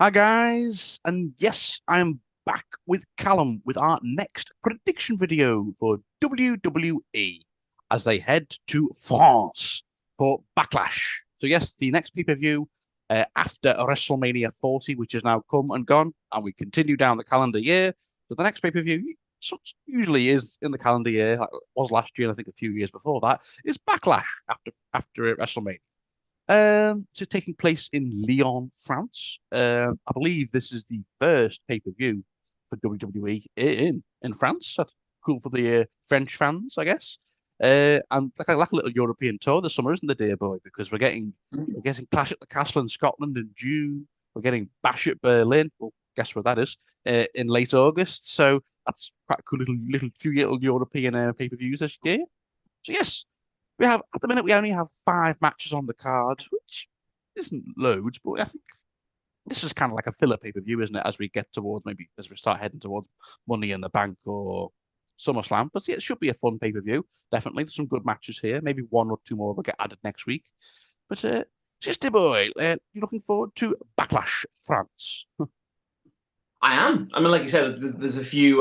Hi guys, and yes, I'm back with Callum with our next prediction video for WWE as they head to France for Backlash. So yes, the next pay-per-view after WrestleMania 40, which has now come and gone, and we continue down the calendar year. So the next pay-per-view usually is in the calendar year, like it was last year, and I think a few years before that, is Backlash after WrestleMania. So taking place in Lyon, France. I believe this is the first pay-per-view for WWE in France. That's cool for the French fans, I guess. And like a little European tour this summer, isn't the dear boy? Because we're getting Clash at the Castle in Scotland in June. We're getting Bash at Berlin. Well, guess where that is? In late August. So that's quite a cool few little European pay-per-views this year. So yes, we have at the minute we only have five matches on the card, which isn't loads, but I think this is kind of like a filler pay-per-view, isn't it? As we get towards maybe as we start heading towards Money in the Bank or SummerSlam. But yeah, it should be a fun pay-per-view. Definitely, there's some good matches here. Maybe one or two more will get added next week. But Sister Boy, you looking forward to Backlash France? I am. I mean, like you said, there's a few,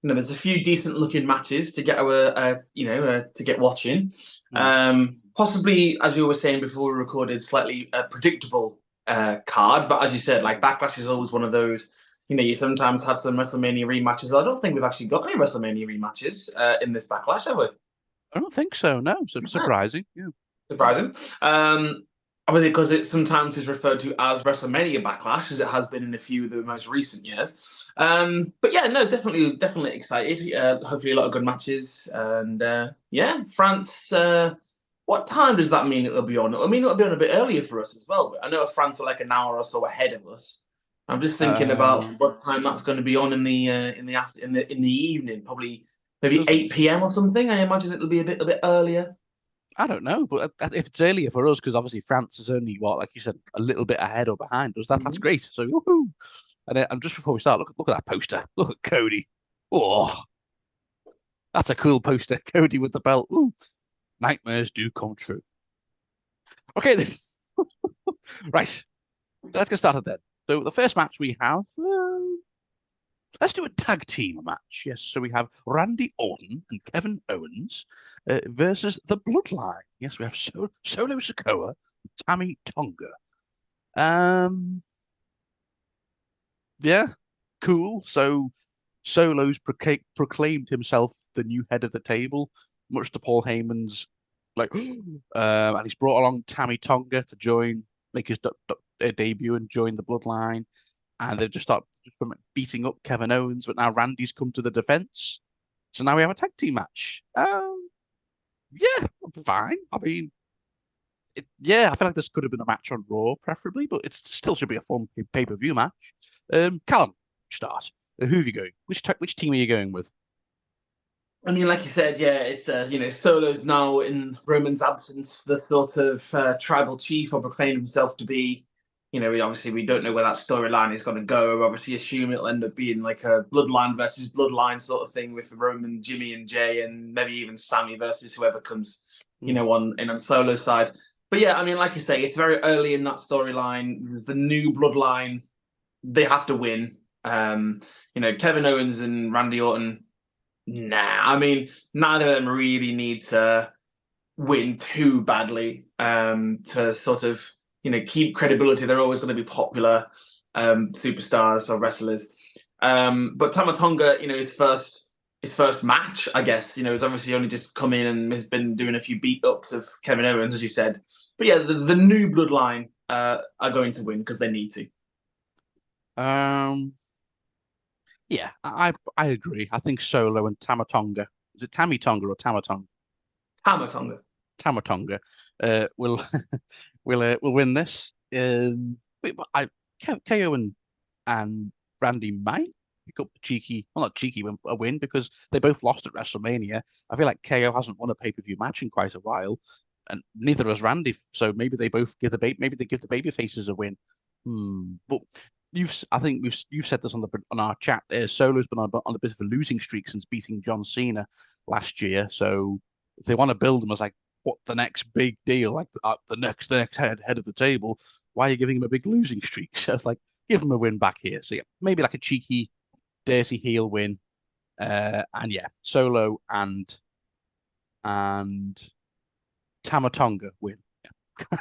there's a few decent looking matches to get to get watching. Hmm. Possibly, as we were saying before we recorded, slightly predictable card. But as you said, like Backlash is always one of those. You sometimes have some WrestleMania rematches. I don't think we've actually got any WrestleMania rematches in this Backlash, have we? I don't think so. No, so surprising. Yeah. Surprising. I mean, because it sometimes is referred to as WrestleMania Backlash, as it has been in a few of the most recent years. But yeah, no, definitely excited. Hopefully, a lot of good matches, and yeah, France. What time does that mean it'll be on? I mean, it'll be on a bit earlier for us as well. But I know France are like an hour or so ahead of us. I'm just thinking about Um, what time that's going to be on in the evening, probably maybe does 8 p.m. or something. I imagine it'll be a bit earlier. I don't know, but if it's earlier for us, because obviously France is only what, like you said, a little bit ahead or behind us. That's Mhm. great. So woohoo! And just before we start, look at that poster. Look at Cody. Oh, that's a cool poster. Cody with the belt. Ooh, nightmares do come true. Okay, this right. Let's get started then. So the first match we have. Let's do a tag team match. Yes, so we have Randy Orton and Kevin Owens versus the Bloodline. Yes, we have Solo Sikoa, Tammy Tonga. Um, yeah, cool. So Solo's proclaimed himself the new head of the table, much to Paul Heyman's like, and he's brought along Tammy Tonga to make his debut and join the Bloodline. And they've just started from beating up Kevin Owens, but now Randy's come to the defense. So now we have a tag team match. Yeah, fine. I mean, yeah, I feel like this could have been a match on Raw, preferably, but it still should be a fun pay-per-view match. Callum, start. Who are you going? Which team are you going with? I mean, like you said, yeah, it's Solo's now in Roman's absence, the sort of tribal chief, or proclaimed himself to be. Obviously we don't know where that storyline is going to go. We obviously assume it'll end up being like a bloodline versus bloodline sort of thing with Roman, Jimmy, and Jay, and maybe even Sammy versus whoever comes, Hmm. on Solo's side. But yeah, I mean, like you say, it's very early in that storyline. The new bloodline, they have to win. Kevin Owens and Randy Orton. Nah, I mean, neither of them really need to win too badly to sort of keep credibility. They're always going to be popular superstars or wrestlers. But Tamatonga, his first match, I guess, has obviously only just come in and has been doing a few beat ups of Kevin Owens, as you said. But yeah, the new bloodline are going to win because they need to. Um, yeah, I agree. I think Solo and Tamatonga. Is it Tammy Tonga or Tamatonga? Tamatonga. Tamatonga will will win this. But KO and Randy might pick up the cheeky, well, not cheeky, a win because they both lost at WrestleMania. I feel like KO hasn't won a pay-per-view match in quite a while, and neither has Randy. So maybe they both maybe they give the baby faces a win. But I think you've said this on our chat. Solo's been on a bit of a losing streak since beating John Cena last year. So if they want to build him as like what the next big deal, like the next head of the table, why are you giving him a big losing streak? So it's like, give him a win back here. So yeah, maybe like a cheeky, dirty heel win. And yeah, Solo and Tamatonga win. Yeah.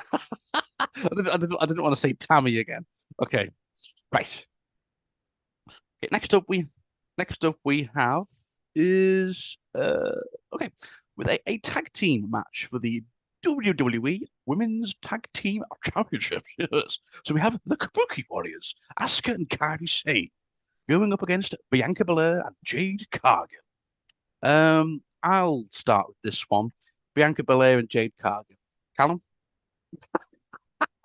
I didn't want to say Tammy again. Okay, right. Okay, next up we have is okay, with a tag team match for the WWE Women's Tag Team Championship. Yes. So we have the Kabuki Warriors, Asuka and Kairi Sane, going up against Bianca Belair and Jade Cargill. I'll start with this one. Bianca Belair and Jade Cargill. Callum?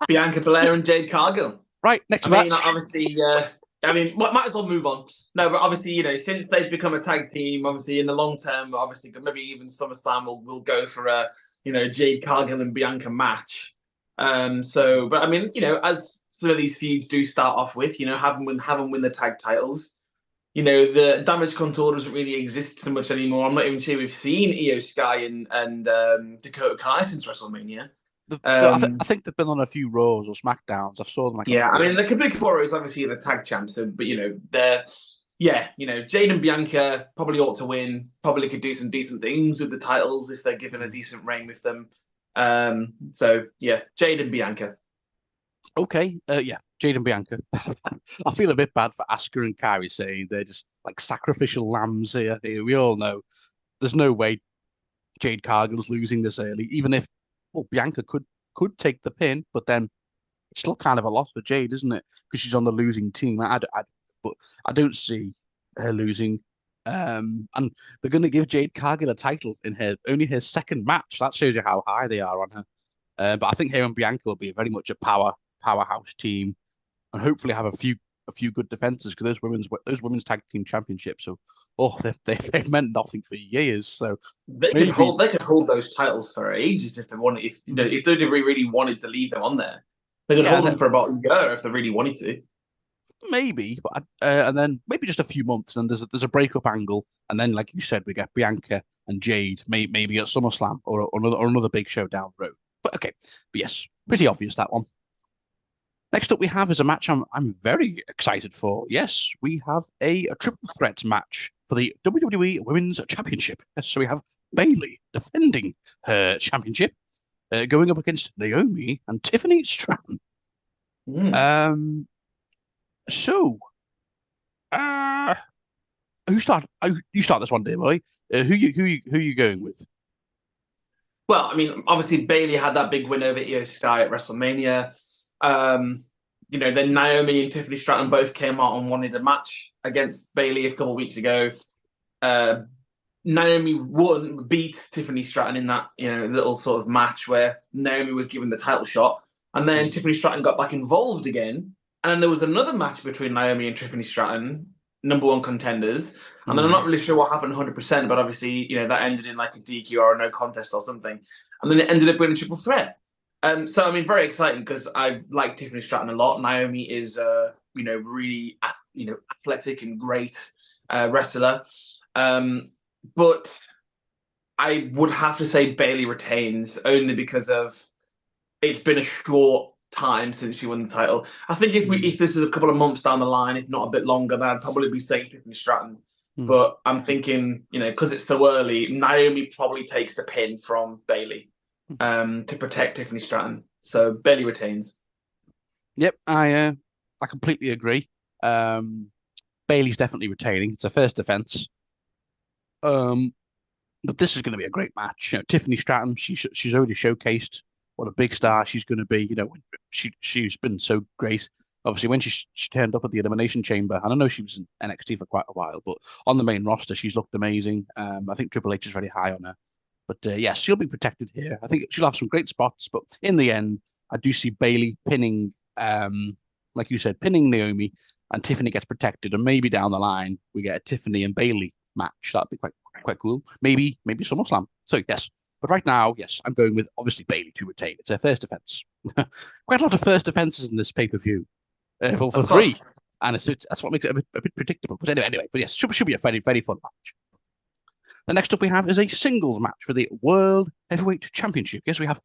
Bianca Belair and Jade Cargill. Right, next I match. mean, obviously, might as well move on. No, but obviously, since they've become a tag team, obviously in the long term, obviously maybe even SummerSlam will go for a Jade Cargill and Bianca match. But I mean, as some of these feuds do start off with, have them win the tag titles. The Damage Control doesn't really exist so much anymore. I'm not even sure we've seen Io Sky and Dakota Kai since WrestleMania. I think they've been on a few Raws or SmackDowns. I saw them. I mean, the Kabuki Warriors obviously are the tag champs, but they're Jade and Bianca probably ought to win. Probably could do some decent things with the titles if they're given a decent reign with them. Jade and Bianca. Okay, Jade and Bianca. I feel a bit bad for Asuka and Kairi saying they're just like sacrificial lambs here. We all know there's no way Jade Cargill's losing this early, even if Bianca could take the pin, but then it's still kind of a loss for Jade, isn't it? Because she's on the losing team. But I don't see her losing. And they're going to give Jade Cargill a title in only her second match. That shows you how high they are on her. But I think her and Bianca will be very much a powerhouse team, and hopefully have a few good defenses, because those women's tag team championships. So, they've meant nothing for years. So they could hold those titles for ages if they wanted. If they really wanted to leave them on there, they could hold them for about a year if they really wanted to. Maybe, but and then maybe just a few months, and there's a breakup angle, and then like you said, we get Bianca and Jade maybe at SummerSlam or another big show down the road. But okay, but yes, pretty obvious that one. Next up we have is a match I'm very excited for. Yes, we have a triple threat match for the WWE Women's Championship. So we have Bayley defending her championship, going up against Naomi and Tiffany Stratton. So, you start this one, dear boy. Who you going with? Well, I mean, obviously Bayley had that big win over Io Sky at WrestleMania. Then Naomi and Tiffany Stratton both came out and wanted a match against Bayley a couple of weeks ago. Naomi beat Tiffany Stratton in that little sort of match where Naomi was given the title shot, and then Tiffany Stratton got back involved again. And then there was another match between Naomi and Tiffany Stratton, number one contenders. And then I'm not really sure what happened 100%, but obviously, that ended in like a DQ or a no contest or something. And then it ended up being a triple threat. So, I mean, very exciting because I like Tiffany Stratton a lot. Naomi is, really, athletic and great wrestler. But I would have to say Bayley retains only because of it's been a short time since she won the title. I think if this is a couple of months down the line, if not a bit longer, then I'd probably be saying Tiffany Stratton. But I'm thinking, because it's so early, Naomi probably takes the pin from Bayley to protect Tiffany Stratton. So Bayley retains. Yep, I completely agree. Bayley's definitely retaining. It's her first defense. But this is going to be a great match. Tiffany Stratton, she's already showcased what a big star she's going to be. She's been so great. Obviously, when she turned up at the Elimination Chamber, and I know she was in NXT for quite a while, but on the main roster, she's looked amazing. I think Triple H is very high on her. But yes, she'll be protected here. I think she'll have some great spots, but in the end, I do see Bayley pinning, like you said, pinning Naomi, and Tiffany gets protected, and maybe down the line we get a Tiffany and Bayley match. That'd be quite cool. Maybe SummerSlam. So yes. But right now, yes, I'm going with obviously Bayley to retain. It's her first defense. Quite a lot of first defenses in this pay-per-view for three. And that's what makes it a bit predictable. But anyway, but yes, should be a very, very fun match. The next up we have is a singles match for the World Heavyweight Championship. Yes, we have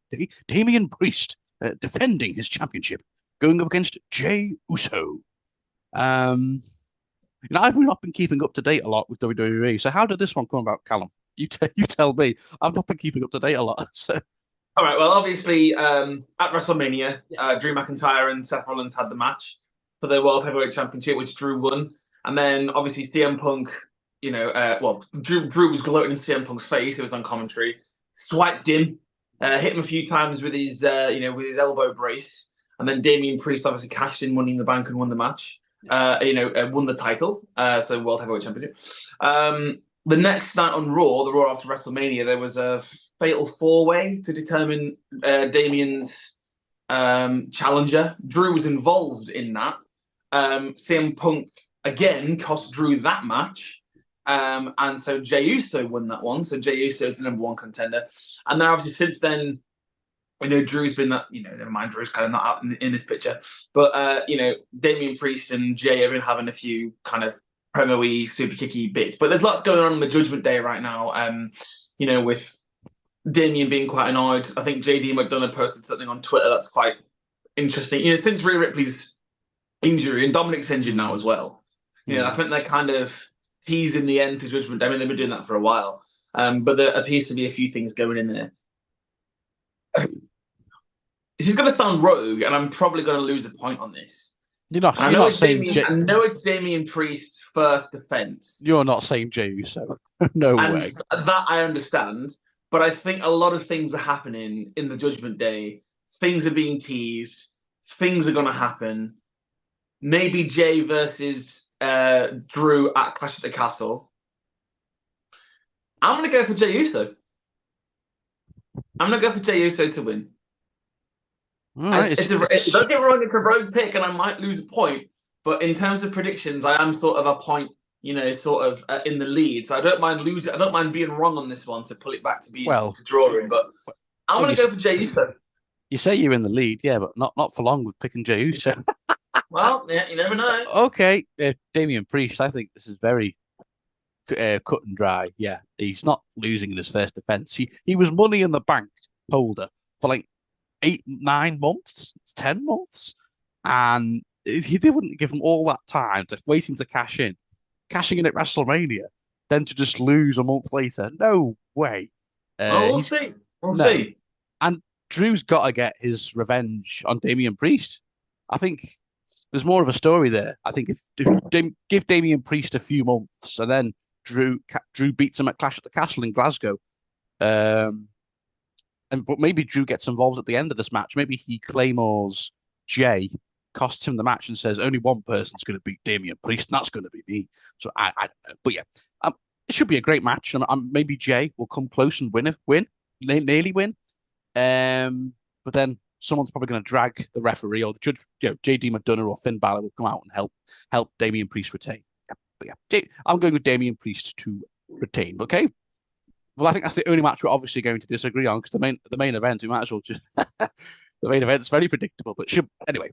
Damian Priest defending his championship going up against Jey Uso. I've not been keeping up to date a lot with WWE. So how did this one come about, Callum? You tell me. I've not been keeping up to date a lot. So All right. Well, obviously, at WrestleMania, Drew McIntyre and Seth Rollins had the match for the World Heavyweight Championship, which Drew won. And then obviously CM Punk, Drew was gloating in CM Punk's face. It was on commentary. Swiped him, hit him a few times with his, with his elbow brace. And then Damian Priest obviously cashed in Money in the Bank and won the match. Won the title. So World Heavyweight Championship. The next night on Raw, the Raw after WrestleMania, there was a fatal four-way to determine Damian's challenger. Drew was involved in that. CM Punk again cost Drew that match. And so Jey Uso won that one. So Jey Uso is the number one contender. And then obviously since then, Drew's been that, never mind, Drew's kind of not out in this picture. But, Damian Priest and Jey have been having a few kind of promo-y, super kicky bits. But there's lots going on the Judgment Day right now, with Damian being quite annoyed. I think JD McDonough posted something on Twitter that's quite interesting. Since Rhea Ripley's injury, and Dominic's injured now as well, I think they're kind of teasing the end to Judgment Day. I mean, they've been doing that for a while. But there appears to be a few things going in there. This is going to sound rogue, and I'm probably going to lose a point on this. You're not saying I know it's Damian Priest's first defense. You're not saying Jey Uso. No way. That I understand, but I think a lot of things are happening in the Judgment Day. Things are being teased. Things are going to happen. Maybe Jey versus Drew at Clash at the Castle. I'm going to go for Jey Uso. I'm going to go for Jey Uso to win. Right, don't get me wrong, it's a rogue pick, and I might lose a point. But in terms of predictions, I am sort of a point, in the lead. So I don't mind losing. I don't mind being wrong on this one to pull it back to to drawing. But I'm going to go for Jey Uso. You say you're in the lead, yeah, but not for long with picking Jey Uso. Well, yeah, you never know. Okay, Damian Priest. I think this is very cut and dry. Yeah, he's not losing in his first defense. He was Money in the Bank holder for like 8, 9 months, 10 months, and they wouldn't give him all that time to waiting to cashing in at WrestleMania, then to just lose a month later. No way. We'll see. We'll see. And Drew's got to get his revenge on Damian Priest. I think there's more of a story there. I think if give Damian Priest a few months and then Drew beats him at Clash at the Castle in Glasgow, but maybe Drew gets involved at the end of this match. Maybe he claymores Jey, costs him the match, and says only one person's going to beat Damian Priest, and that's going to be me. So I don't know, but yeah, it should be a great match, and maybe Jey will come close and nearly win. But then someone's probably going to drag the referee or the judge. JD McDonough or Finn Balor will come out and help Damian Priest retain. Yeah, but yeah, I'm going with Damian Priest to retain. Okay. Well, I think that's the only match we're obviously going to disagree on because the main event, we might as well just the main event's very predictable. But anyway,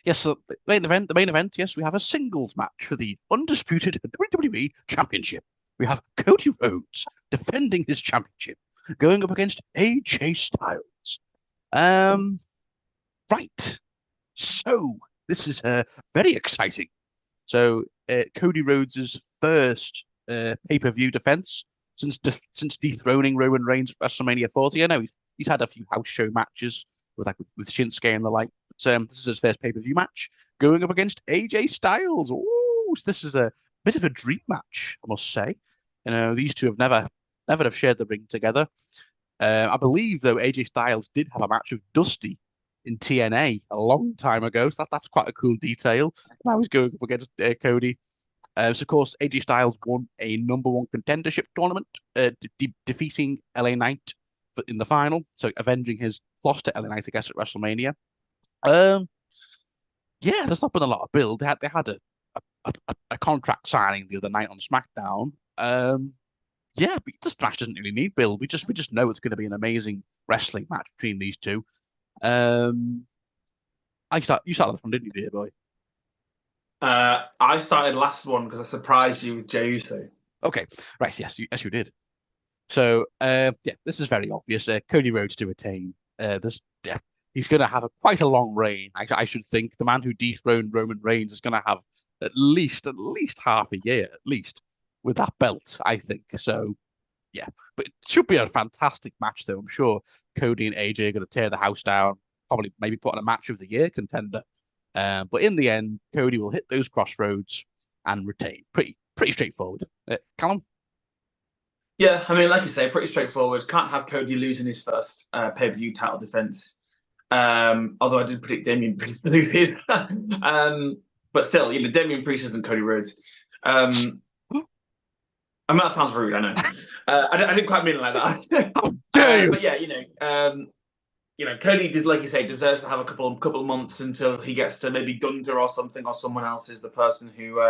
yes. So the main event. Yes, we have a singles match for the undisputed WWE Championship. We have Cody Rhodes defending his championship, going up against AJ Styles. Right. So this is very exciting. So Cody Rhodes' first pay-per-view defense since dethroning Roman Reigns at WrestleMania 40. I know he's had a few house show matches with Shinsuke and the like. But this is his first pay-per-view match, going up against AJ Styles. Ooh, this is a bit of a dream match, I must say. These two have never have shared the ring together. I believe, though, AJ Styles did have a match with Dusty in TNA a long time ago, so that's quite a cool detail. Now he's going up against Cody. So, of course, AJ Styles won a number one contendership tournament, defeating LA Knight in the final, so avenging his loss to LA Knight, I guess, at WrestleMania. Yeah, there's not been a lot of build. They had a contract signing the other night on SmackDown. Yeah, but this match doesn't really need build. We just know it's going to be an amazing wrestling match between these two. You started from, didn't you, dear boy? I started last one because I surprised you with Jey Uso. Okay, right. Yes, you did. So, yeah, this is very obvious. Cody Rhodes to retain. he's going to have quite a long reign. I should think the man who dethroned Roman Reigns is going to have at least half a year, at least, with that belt, I think. So, yeah. But it should be a fantastic match, though. I'm sure Cody and AJ are going to tear the house down, probably maybe put on a match of the year contender. But in the end, Cody will hit those crossroads and retain. Pretty straightforward. Callum? Yeah, I mean, like you say, pretty straightforward. Can't have Cody losing his first pay-per-view title defense. Although I did predict Damian Priest to lose his. But still, Damian Priest isn't Cody Rhodes. I mean, that sounds rude, I know. I didn't quite mean it like that. How dare you? But yeah, Cody, like you say, deserves to have a couple of months until he gets to maybe Gunther or something, or someone else is the person who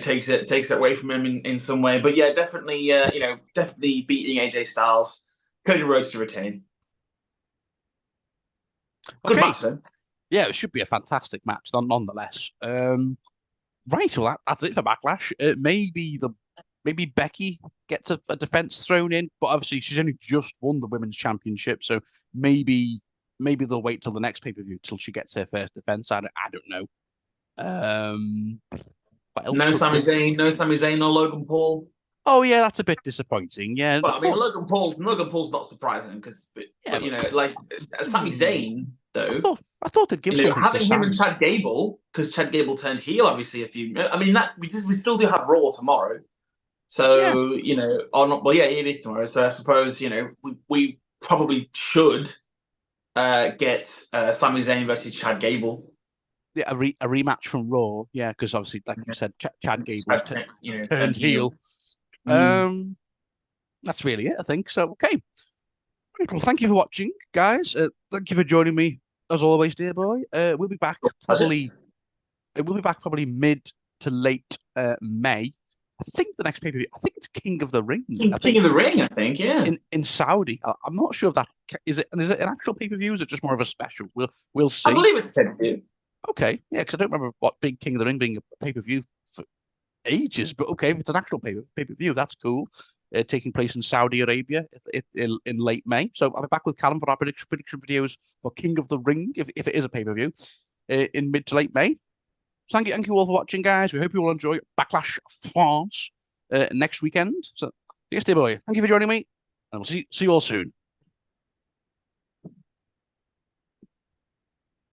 takes it away from him in some way. But yeah, definitely beating AJ Styles, Cody Rhodes to retain. Good match then. Yeah, it should be a fantastic match, nonetheless. Right, well that's it for Backlash. Maybe Becky gets a defense thrown in, but obviously she's only just won the women's championship, so maybe they'll wait till the next pay-per-view till she gets her first defense. I don't know. No Sami Zayn or Logan Paul. Oh yeah, that's a bit disappointing. Yeah, but I mean Logan Paul's not surprising because like Sami Zayn though. I thought they'd give something having to Sami. Him and Chad Gable, because Chad Gable turned heel obviously I mean that we still do have Raw tomorrow. So, or not, well, yeah, it is tomorrow. So I suppose, we probably should get Sami Zayn versus Chad Gable. Yeah, a rematch from Raw. Yeah, because obviously, like you said, Chad Gable's turned heel. That's really it, I think. So, okay. Well, thank you for watching, guys. Thank you for joining me, as always, dear boy. We'll be back probably mid to late May. I think the next pay-per-view, I think it's King of the Ring. King of the Ring, I think, yeah. In Saudi. I'm not sure if that is it. And is it an actual pay-per-view? Or is it just more of a special? We'll see. I believe it's pay-per-view. Okay, yeah, because I don't remember what being King of the Ring being a pay-per-view for ages. But okay, if it's an actual pay-per-view, that's cool. Taking place in Saudi Arabia in late May. So I'll be back with Callum for our prediction videos for King of the Ring, if it is a pay-per-view, in mid to late May. Thank you all for watching, guys. We hope you all enjoy Backlash France next weekend. So, yes, dear boy, thank you for joining me, and we'll see you all soon.